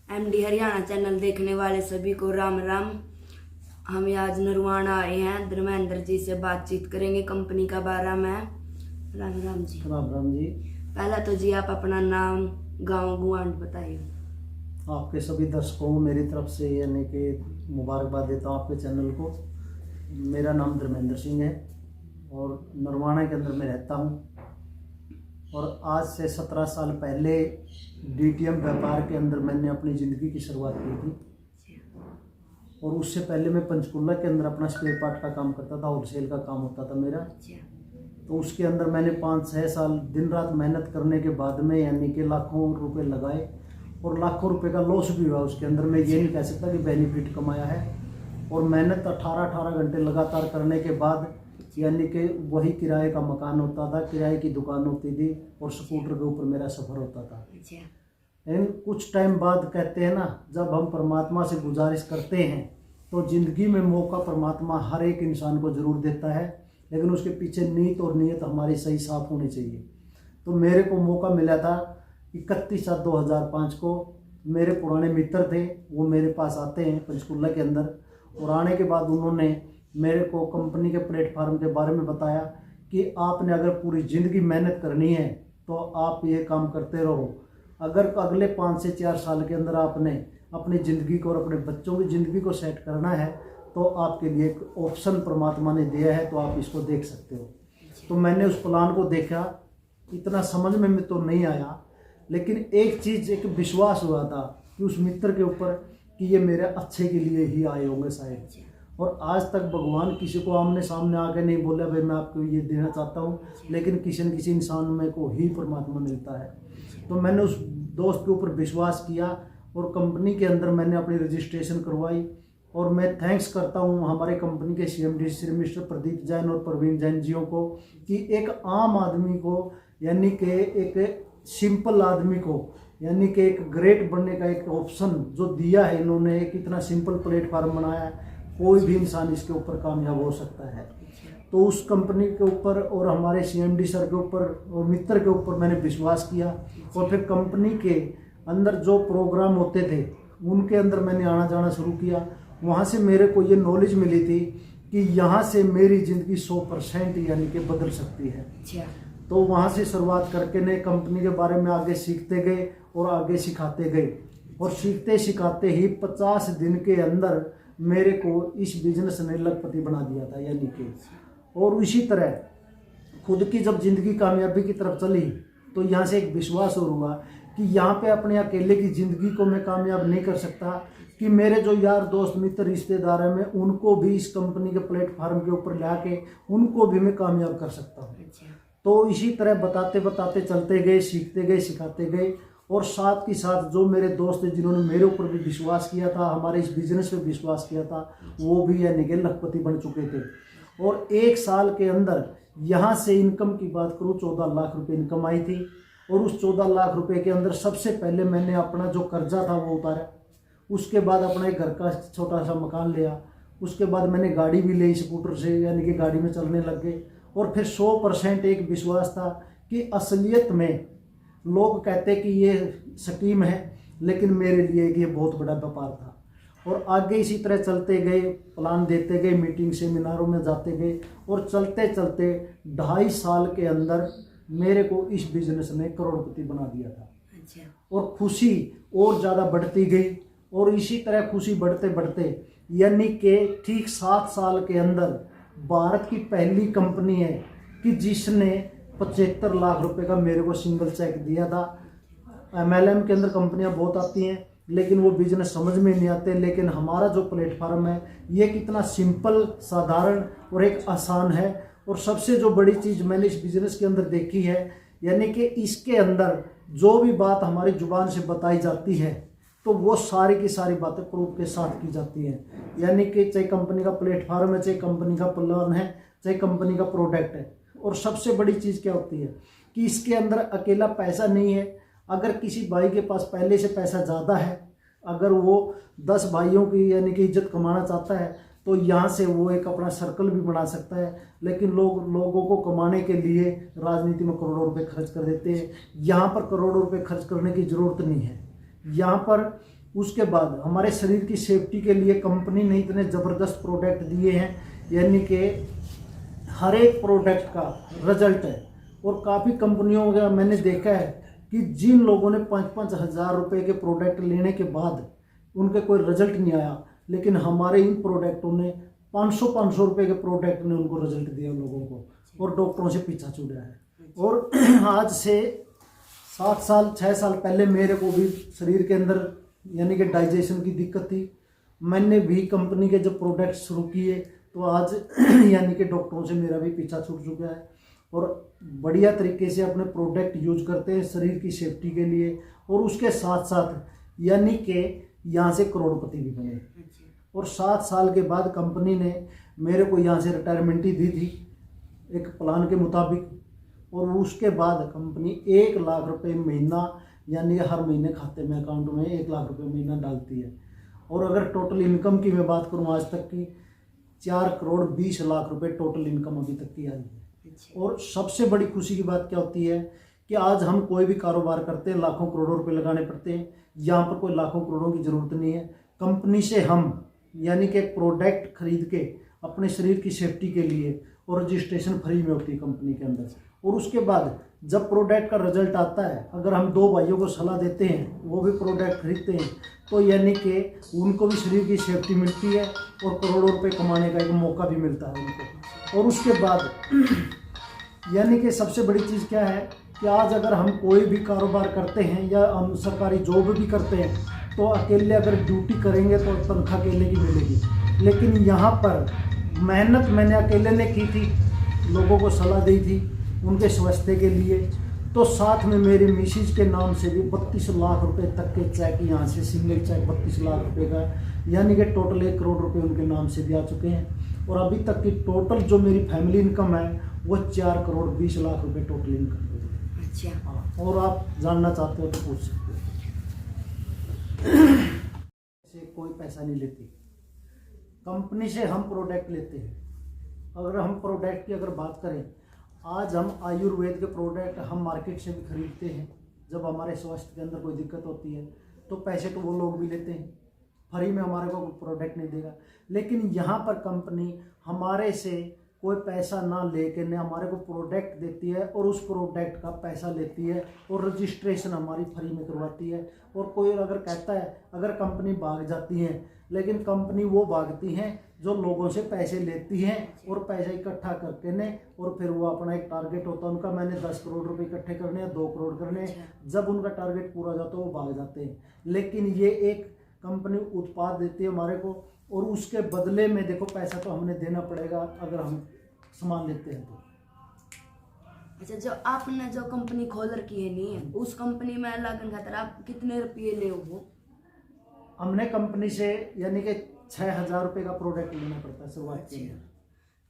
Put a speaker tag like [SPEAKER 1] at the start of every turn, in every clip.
[SPEAKER 1] MD Haryana channel देखने वाले सभी को राम राम। हम आज नरवाना आए हैं, धर्मेंद्र जी से बातचीत करेंगे कंपनी का बारे में। राम राम जी।
[SPEAKER 2] राम राम जी।
[SPEAKER 1] पहला तो जी आप अपना नाम, गांव, गुआंढ बताइए।
[SPEAKER 2] आपके सभी दर्शकों को मेरी तरफ से यानी कि मुबारकबाद देता हूँ आपके चैनल को। मेरा नाम धर्मेंद्र सिंह है और नरवाना के अंदर मैं रहता हूँ और आज से 17 साल पहले डीटीएम व्यापार के अंदर मैंने अपनी ज़िंदगी की शुरुआत की थी। और उससे पहले मैं पंचकुला के अंदर अपना स्पेयर पार्ट का काम करता था, होलसेल का काम होता था मेरा। तो उसके अंदर मैंने 5-6 साल दिन रात मेहनत करने के बाद में यानी कि लाखों रुपए लगाए और लाखों रुपए का लॉस भी हुआ उसके अंदर। मैं ये नहीं कह सकता कि बेनिफिट कमाया है। और मेहनत 18-18 घंटे लगातार करने के बाद यानी कि वही किराए का मकान होता था, किराए की दुकान होती थी और स्कूटर के ऊपर मेरा सफ़र होता था। लेकिन कुछ टाइम बाद कहते हैं ना, जब हम परमात्मा से गुजारिश करते हैं तो ज़िंदगी में मौका परमात्मा हर एक इंसान को ज़रूर देता है, लेकिन उसके पीछे नीयत और नीयत हमारी सही साफ होनी चाहिए। तो मेरे को मौका मिला था 31/7/2005 को। मेरे पुराने मित्र थे, वो मेरे पास आते हैं पंचकुला के अंदर और आने के बाद उन्होंने मेरे को कंपनी के प्लेटफार्म के बारे में बताया कि आपने अगर पूरी ज़िंदगी मेहनत करनी है तो आप ये काम करते रहो। अगर अगले 5 से 4 साल के अंदर आपने अपनी ज़िंदगी को और अपने बच्चों की ज़िंदगी को सेट करना है तो आपके लिए एक ऑप्शन परमात्मा ने दिया है, तो आप इसको देख सकते हो। तो मैंने उस प्लान को देखा, इतना समझ में तो नहीं आया, लेकिन एक चीज़, एक विश्वास हुआ था कि उस मित्र के ऊपर कि ये मेरे अच्छे के लिए ही आए होंगे शायद। और आज तक भगवान किसी को आमने सामने आके नहीं बोला भाई मैं आपको ये देना चाहता हूँ, लेकिन किसी न किसी इंसान में को ही परमात्मा मिलता है। तो मैंने उस दोस्त के ऊपर विश्वास किया और कंपनी के अंदर मैंने अपनी रजिस्ट्रेशन करवाई। और मैं थैंक्स करता हूँ हमारे कंपनी के CMD श्री मिस्टर प्रदीप जैन और प्रवीण जैन जियों को कि एक आम आदमी को यानी कि एक सिंपल आदमी को यानी कि एक ग्रेट बनने का एक ऑप्शन जो दिया है इन्होंने। एक इतना सिंपल प्लेटफार्म बनाया है, कोई भी इंसान इसके ऊपर कामयाब हो सकता है। तो उस कंपनी के ऊपर और हमारे CMD सर के ऊपर और मित्र के ऊपर मैंने विश्वास किया और फिर कंपनी के अंदर जो प्रोग्राम होते थे उनके अंदर मैंने आना जाना शुरू किया। वहाँ से मेरे को ये नॉलेज मिली थी कि यहाँ से मेरी ज़िंदगी 100% यानी कि बदल सकती है। तो वहाँ से शुरुआत करके ने कंपनी के बारे में आगे सीखते गए और आगे सिखाते गए और सीखते सिखाते ही 50 दिन के अंदर मेरे को इस बिजनेस ने लखपति बना दिया था यानी कि। और इसी तरह खुद की जब ज़िंदगी कामयाबी की तरफ चली तो यहाँ से एक विश्वास और हुआ कि यहाँ पे अपने अकेले की ज़िंदगी को मैं कामयाब नहीं कर सकता, कि मेरे जो यार दोस्त मित्र रिश्तेदार हैं मैं उनको भी इस कंपनी के प्लेटफार्म के ऊपर ला के उनको भी मैं कामयाब कर सकता हूँ। तो इसी तरह बताते बताते चलते गए, सीखते गए, सिखाते गए। और साथ के साथ जो मेरे दोस्त थे जिन्होंने मेरे ऊपर भी विश्वास किया था, हमारे इस बिज़नेस पे विश्वास किया था, वो भी यानी कि लखपति बन चुके थे। और 1 साल के अंदर यहाँ से इनकम की बात करूँ 14 लाख रुपए इनकम आई थी। और उस 14 लाख रुपए के अंदर सबसे पहले मैंने अपना जो कर्जा था वो उतारा। उसके बाद अपना एक घर का छोटा सा मकान लिया। उसके बाद मैंने गाड़ी भी ली स्कूटर से, यानी कि गाड़ी में चलने लग गए। और फिर 100% एक विश्वास था कि असलियत में लोग कहते कि ये स्कीम है, लेकिन मेरे लिए ये बहुत बड़ा व्यापार था। और आगे इसी तरह चलते गए, प्लान देते गए, मीटिंग सेमिनारों में जाते गए और चलते चलते 2.5 साल के अंदर मेरे को इस बिजनेस ने करोड़पति बना दिया था। और खुशी और ज़्यादा बढ़ती गई और इसी तरह खुशी बढ़ते बढ़ते यानी कि ठीक 7 साल के अंदर भारत की पहली कंपनी है कि जिसने 75 लाख रुपए का मेरे को सिंगल चेक दिया था। MLM के अंदर कंपनियां बहुत आती हैं लेकिन वो बिजनेस समझ में नहीं आते, लेकिन हमारा जो प्लेटफार्म है ये कितना सिंपल, साधारण और एक आसान है। और सबसे जो बड़ी चीज़ मैंने इस बिज़नेस के अंदर देखी है यानी कि इसके अंदर जो भी बात हमारी ज़ुबान से बताई जाती है तो वो सारी की सारी बातें प्रूफ के साथ की जाती हैं। यानी कि चाहे कंपनी का प्लेटफार्म है, चाहे कंपनी का प्लान है, चाहे कंपनी का प्रोडक्ट है। और सबसे बड़ी चीज़ क्या होती है कि इसके अंदर अकेला पैसा नहीं है। अगर किसी भाई के पास पहले से पैसा ज़्यादा है, अगर वो 10 भाइयों की यानी कि इज्जत कमाना चाहता है तो यहाँ से वो एक अपना सर्कल भी बना सकता है। लेकिन लोगों को कमाने के लिए राजनीति में करोड़ों रुपए खर्च कर देते हैं। यहाँ पर करोड़ों रुपए खर्च करने की ज़रूरत नहीं है। यहाँ पर उसके बाद हमारे शरीर की सेफ्टी के लिए कंपनी ने इतने ज़बरदस्त प्रोडक्ट दिए हैं, यानी कि हर एक प्रोडक्ट का रिजल्ट है। और काफ़ी कंपनियों का मैंने देखा है कि जिन लोगों ने 5-5 हज़ार रुपये के प्रोडक्ट लेने के बाद उनके कोई रिजल्ट नहीं आया, लेकिन हमारे इन प्रोडक्टों ने 500 रुपये के प्रोडक्ट ने उनको रिजल्ट दिया लोगों को, और डॉक्टरों से पीछा छुड़ा है। और आज से 7 साल 6 साल पहले मेरे को भी शरीर के अंदर यानी कि डाइजेशन की दिक्कत थी। मैंने भी कंपनी के जब प्रोडक्ट शुरू किए तो आज यानी कि डॉक्टरों से मेरा भी पीछा छूट चुका है, और बढ़िया तरीके से अपने प्रोडक्ट यूज करते हैं शरीर की सेफ्टी के लिए। और उसके साथ साथ यानी कि यहाँ से करोड़पति भी बने। और 7 साल के बाद कंपनी ने मेरे को यहाँ से रिटायरमेंट ही दी थी एक प्लान के मुताबिक, और उसके बाद कंपनी 1 लाख रुपए महीना यानी हर महीने खाते में अकाउंट में 1 लाख रुपए महीना डालती है। और अगर टोटल इनकम की मैं बात करूं आज तक की 4 करोड़ 20 लाख रुपए टोटल इनकम अभी तक की आई है। और सबसे बड़ी खुशी की बात क्या होती है कि आज हम कोई भी कारोबार करते हैं लाखों करोड़ों रुपए लगाने पड़ते हैं, यहाँ पर कोई लाखों करोड़ों की ज़रूरत नहीं है। कंपनी से हम यानी कि प्रोडक्ट खरीद के अपने शरीर की सेफ्टी के लिए, और रजिस्ट्रेशन फ्री में होती है कंपनी के अंदर। और उसके बाद जब प्रोडक्ट का रिजल्ट आता है, अगर हम 2 भाइयों को सलाह देते हैं, वो भी प्रोडक्ट खरीदते हैं, तो यानी कि उनको भी शरीर की सेफ्टी मिलती है और करोड़ों रुपए कमाने का एक मौका भी मिलता है उनको। और उसके बाद यानी कि सबसे बड़ी चीज़ क्या है कि आज अगर हम कोई भी कारोबार करते हैं या हम सरकारी जॉब भी करते हैं, तो अकेले अगर ड्यूटी करेंगे तो तनख्वाह अकेले की मिलेगी। लेकिन यहाँ पर मेहनत मैंने अकेले ने की थी, लोगों को सलाह दी थी उनके स्वास्थ्य के लिए, तो साथ में मेरी मिसिज के नाम से भी 32 लाख रुपए तक के चेक यहाँ से सिंगल चेक 32 लाख रुपए का, यानी कि टोटल 1 करोड़ रुपए उनके नाम से भी आ चुके हैं। और अभी तक की टोटल जो मेरी फैमिली इनकम है वो 4 करोड़ 20 लाख रुपए टोटल इनकम है।
[SPEAKER 1] अच्छा।
[SPEAKER 2] हाँ, और आप जानना चाहते हो तो पूछ सकते हो। कोई पैसा नहीं लेती कंपनी से, हम प्रोडक्ट लेते हैं। अगर हम प्रोडक्ट की अगर बात करें, आज हम आयुर्वेद के प्रोडक्ट हम मार्केट से भी खरीदते हैं। जब हमारे स्वास्थ्य के अंदर कोई दिक्कत होती है तो पैसे तो वो लोग भी लेते हैं, फ्री में हमारे को प्रोडक्ट नहीं देगा। लेकिन यहाँ पर कंपनी हमारे से कोई पैसा ना लेके ने हमारे को प्रोडक्ट देती है, और उस प्रोडक्ट का पैसा लेती है, और रजिस्ट्रेशन हमारी फ्री में करवाती है। और कोई अगर कहता है अगर कंपनी भाग जाती है, लेकिन कंपनी वो भागती हैं जो लोगों से पैसे लेती हैं और पैसा इकट्ठा करके ने, और फिर वो अपना एक टारगेट होता है उनका, मैंने 10 करोड़ रुपए इकट्ठे करने हैं, 2 करोड़ करने हैं। जब उनका टारगेट पूरा हो जाता है वो भाग जाते हैं। लेकिन ये एक कंपनी उत्पाद देती है हमारे को, और उसके बदले में देखो पैसा तो हमें देना पड़ेगा अगर हम सामान लेते हैं तो।
[SPEAKER 1] अच्छा, जो आपने जो कंपनी खोल रखी है नहीं, उस कंपनी में लगन खातर आप कितने रुपये ले हो?
[SPEAKER 2] हमने कंपनी से यानी कि 6,000 रुपये का प्रोडक्ट लेना पड़ता है शुरुआत के लिए।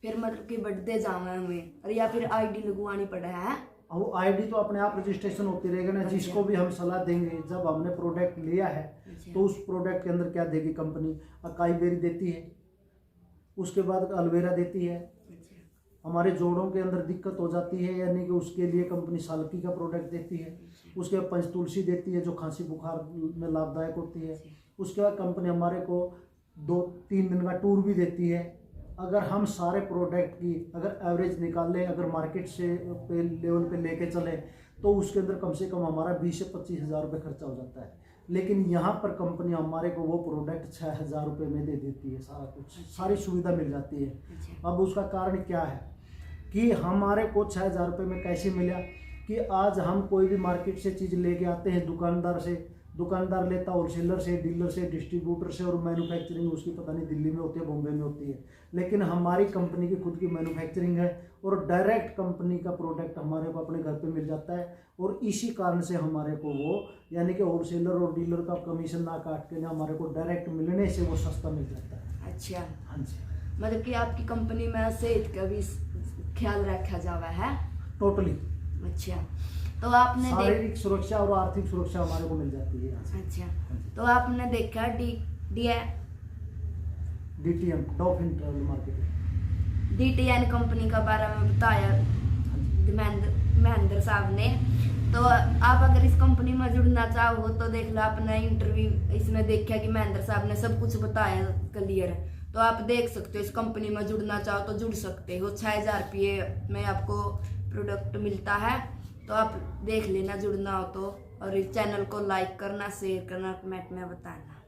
[SPEAKER 1] फिर मतलब कि बढ़ते जावे हमें, और या फिर आईडी लगवानी पड़ा है?
[SPEAKER 2] वो आईडी तो अपने आप रजिस्ट्रेशन होती रहेगी ना। जिसको भी हम सलाह देंगे, जब हमने प्रोडक्ट लिया है तो उस प्रोडक्ट के अंदर क्या देगी कंपनी, अकाई बेरी देती है, उसके बाद एलोवेरा देती है। हमारे जोड़ों के अंदर दिक्कत हो जाती है यानी कि उसके लिए कंपनी सालकी का प्रोडक्ट देती है। उसके बाद पंचतुलसी देती है जो खांसी बुखार में लाभदायक होती है। उसके बाद कंपनी हमारे को 2-3 दिन का टूर भी देती है। अगर हम सारे प्रोडक्ट की अगर एवरेज निकालें, अगर मार्केट से पे लेवल पे लेके चलें, तो उसके अंदर कम से कम हमारा 20 से 25 हज़ार रुपये खर्चा हो जाता है। लेकिन यहाँ पर कंपनी हमारे को वो प्रोडक्ट 6,000 रुपये में दे देती है, सारा कुछ सारी सुविधा मिल जाती है। अब उसका कारण क्या है कि हमारे को 6,000 रुपये में कैसे मिला कि आज हम कोई भी मार्केट से चीज़ लेके आते हैं दुकानदार से, दुकानदार लेता होलसेलर से, डीलर से, डिस्ट्रीब्यूटर से, और मैन्युफैक्चरिंग उसकी पता नहीं दिल्ली में होती है बॉम्बे में होती है। लेकिन हमारी कंपनी की खुद की मैन्युफैक्चरिंग है और डायरेक्ट कंपनी का प्रोडक्ट हमारे को अपने घर पे मिल जाता है। और इसी कारण से हमारे को वो यानी कि होलसेलर और डीलर का कमीशन ना काट के ना हमारे को डायरेक्ट मिलने से वो सस्ता मिल जाता है।
[SPEAKER 1] अच्छा,
[SPEAKER 2] हाँ जी,
[SPEAKER 1] मतलब कि आपकी कंपनी में सेहत का भी ख्याल रखा जावा है
[SPEAKER 2] टोटली।
[SPEAKER 1] अच्छा, तो आपने
[SPEAKER 2] शारीरिक सुरक्षा और आर्थिक सुरक्षा हमारे को मिल जाती है यहाँ से।
[SPEAKER 1] अच्छा, तो आपने देखा
[SPEAKER 2] DTM dolphin travel marketing
[SPEAKER 1] DTN company का बारे में बताया महेंद्र साहब ने। तो आप अगर इस कंपनी में जुड़ना चाहो तो देख लो, अपना इंटरव्यू इसमें देखा कि महेंद्र साहब ने सब कुछ बताया क्लियर। तो आप देख सकते हो, इस कंपनी में जुड़ना चाहो तो जुड़ सकते हो। 6000 रुपये में आपको प्रोडक्ट मिलता है, तो आप देख लेना जुड़ना हो तो। और इस चैनल को लाइक करना, शेयर करना, कमेंट में बताना।